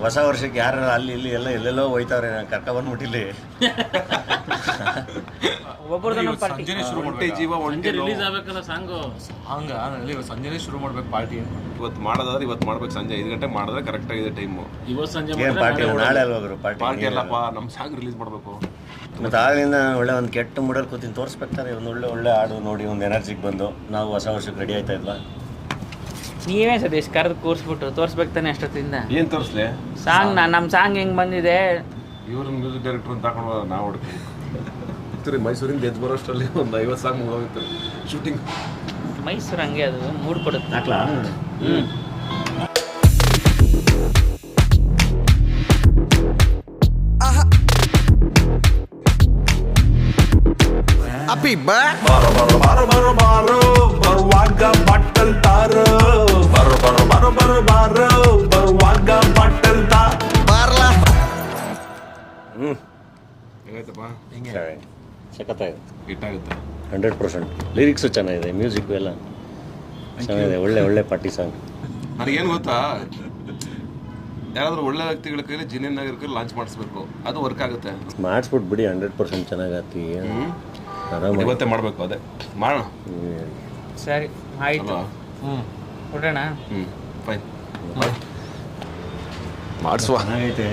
ಹೊಸ ವರ್ಷಕ್ಕೆ ಯಾರು ಅಲ್ಲಿ ಇಲ್ಲಿ ಎಲ್ಲ ಎಲ್ಲೆಲ್ಲೋ ಹೋಯ್ತಾವ್ರೆ, ಕರ್ಕೊಂಡ್ಬಂದ್ಬಿಟ್ಟಿಲ್ಲಿ. ಸಂಜೆನೇ ಶುರು ಮಾಡ್ಬೇಕು, ಜೀವ ಒಂಟೆ ರಿಲೀಸ್ ಆಗ್ಬೇಕಲ್ಲ ಸಾಂಗು. ಸಂಜೆನೇ ಶುರು ಮಾಡ್ಬೇಕು ಪಾರ್ಟಿ. ಇವತ್ತು ಮಾಡೋದಾದ್ರೆ ಇವತ್ತು ಮಾಡ್ಬೇಕು, ಸಂಜೆ 5 ಗಂಟೆ ಮಾಡಿದ್ರೆ ಕರೆಕ್ಟ್ ಆಗಿದೆ ಟೈಮು. ಇವತ್ತು ಸಂಜೆ ಏನು ಪಾರ್ಟಿ? ನಾಳೆ ಅಲ್ವಾಗ್ರು ಪಾರ್ಟಿ ಅಲ್ಲಪ್ಪ, ನಮ್ಮ ಸಾಂಗ್ ರಿಲೀಸ್ ಮಾಡಬೇಕು. ಮತ್ತು ಆಗಲಿಂದ ಒಳ್ಳೆ ಒಂದು ಕೆಟ್ಟ ಮೂಡಲ್ಲಿ ಕೂತೀನಿ ತೋರಿಸ್ಬೇಕಾರೆ ಒಂದು ಒಳ್ಳೆ ಹಾಡು ನೋಡಿ ಒಂದು ಎನರ್ಜಿಗೆ ಬಂದು ನಾವು ಹೊಸ ವರ್ಷಕ್ಕೆ ರೆಡಿ ಆಯ್ತಾ ಇದ್ವಾ? ನೀವೇ ಸತೀಶ್ ಕರೆದು ಕೂರಿಸ್ಬಿಟ್ಟು ತೋರಿಸ್ಬೇಕು ತಾನೆ ಅಷ್ಟೊತ್ತಿಂದ. ಏನು ತೋರಿಸ್ಲಿ ಸಾಂಗ್ ನಮ್ಮ ಸಾಂಗ್ ಹೆಂಗೆ ಬಂದಿದೆ, ಇವ್ರ ಮ್ಯೂಸಿಕ್ ಡೈರೆಕ್ಟರ್ ಅಂತ ಹಾಕೊಂಡು ನಾವು ಹುಡುಕ್ತೀವಿ. ಮೈಸೂರಿಂದ ಎದ್ದು ಬರೋಷ್ಟರಲ್ಲಿ ಒಂದು 50 ಸಾಂಗ್ ಮುಗಿದೋಗಿತ್ತು ಶೂಟಿಂಗ್. ಮೈಸೂರು ಹಂಗೆ ಅದು ಮೂಡ್ ಕೊಡುತ್ತೆ. ಹಾಕ್ಲಾ? ಅಪ್ಪಿ ಬಾ ಬಾರೋ ಬಾರೋ ಬಾರೋ ಬಾರೋ ಬಾರೋ ಬರುವಾಗ ಬಟ್ಟಲ್ ತಾರೋ, ಬಾರೋ ಬಾರೋ ಬಾರೋ ಬಾರೋ ಬಾರೋ ಬರುವಾಗ ಬಟ್ಟಲ್ ತಾ ಬಾರ್ಲ. ಹೇಗಾಯ್ತಪ್ಪ? ಸಖತ್ತಾಗಿದೆ, ಹಿಟ್ಟಾಗುತ್ತೆ 100%. ಲಿರಿಕ್ಸು ಚೆನ್ನಾಗಿದೆ, ಮ್ಯೂಸಿಕ್ಕು ಎಲ್ಲ ಚೆನ್ನಾಗಿದೆ. ಒಳ್ಳೆ ಪಾರ್ಟಿ ಸಾಂಗ್. ನನಗೇನು ಗೊತ್ತಾ, ಯಾರಾದರೂ ಒಳ್ಳೆ ವ್ಯಕ್ತಿಗಳ ಕೈಲಿ ಜಿನಿಯನ್ ಆಗಿರೋ ಕೈಲಿ ಲಾಂಚ್ ಮಾಡಿಸ್ಬೇಕು, ಅದು ವರ್ಕ್ ಆಗುತ್ತೆ. ಮಾಡಿಸ್ಬಿಟ್ಟು ಬಿಡಿ, 100% ಚೆನ್ನಾಗತ್ತಿ. ಆರಾಮಾಗಿ ಇವತ್ತೇ ಮಾಡಬೇಕು, ಅದೇ ಮಾಡೋಣ. ಸರಿ ಆಯಿತು, ಕೊಡೋಣ. ಫೈನ್ ಮಾಡಿಸುವ. ಚೆನ್ನಾಗೈತೆ.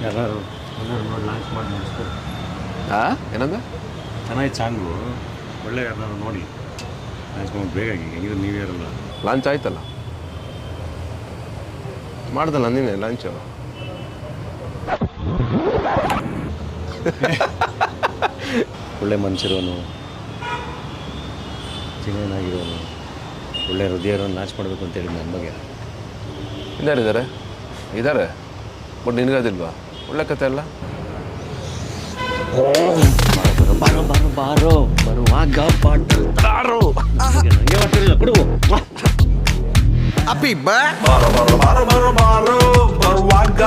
ಎಲ್ಲರೂ ನೋಡಿ ಲಾಂಚ್ ಮಾಡಿ ಮಾಡಿಸ್ಬೇಕು. ಏನಂದ? ಚೆನ್ನಾಗಿ ಸಾಂಗು, ಒಳ್ಳೆ ಎಲ್ಲರೂ ನೋಡಿ ಲಾಂಚ್ ಮಾಡಿ ಬೇಗ. ಹೆಂಗಿದ್ರೆ ನ್ಯೂ ಇಯರ್ ಅಲ್ಲ, ಲಾಂಚ್ ಆಯ್ತಲ್ಲ, ಮಾಡ್ದಲ್ಲ ನೀನೆ ಲಾಂಚು. ಒಳ್ಳೆ ಮನುಷ್ಯರೋನು, ಚಿನ್ನನಾಗಿರೋನು, ಒಳ್ಳೆ ಹೃದಯ ಇರೋನು ಲಾಂಚ್ ಮಾಡಬೇಕು ಅಂತೇಳಿ ನನ್ನ ಬಗ್ಗೆ. ಇದ್ದಾರೆ ಬಟ್ ನಿನಗದಿಲ್ವಾ ಒಳ್ಳೆ ಕತೆ ಅಲ್ಲ? ಬಾರೋ ಬಾರೋ ಬಾರೋ ಬರುವಾಗ ಬಾಟಲ್ ತಾರೋ. ಅಪ್ಪಿ ಬಾ ಬಾರೋ ಬಾರೋ ಬಾರೋ ಬಾರೋ ಬಾರೋ ಬರುವಾಗ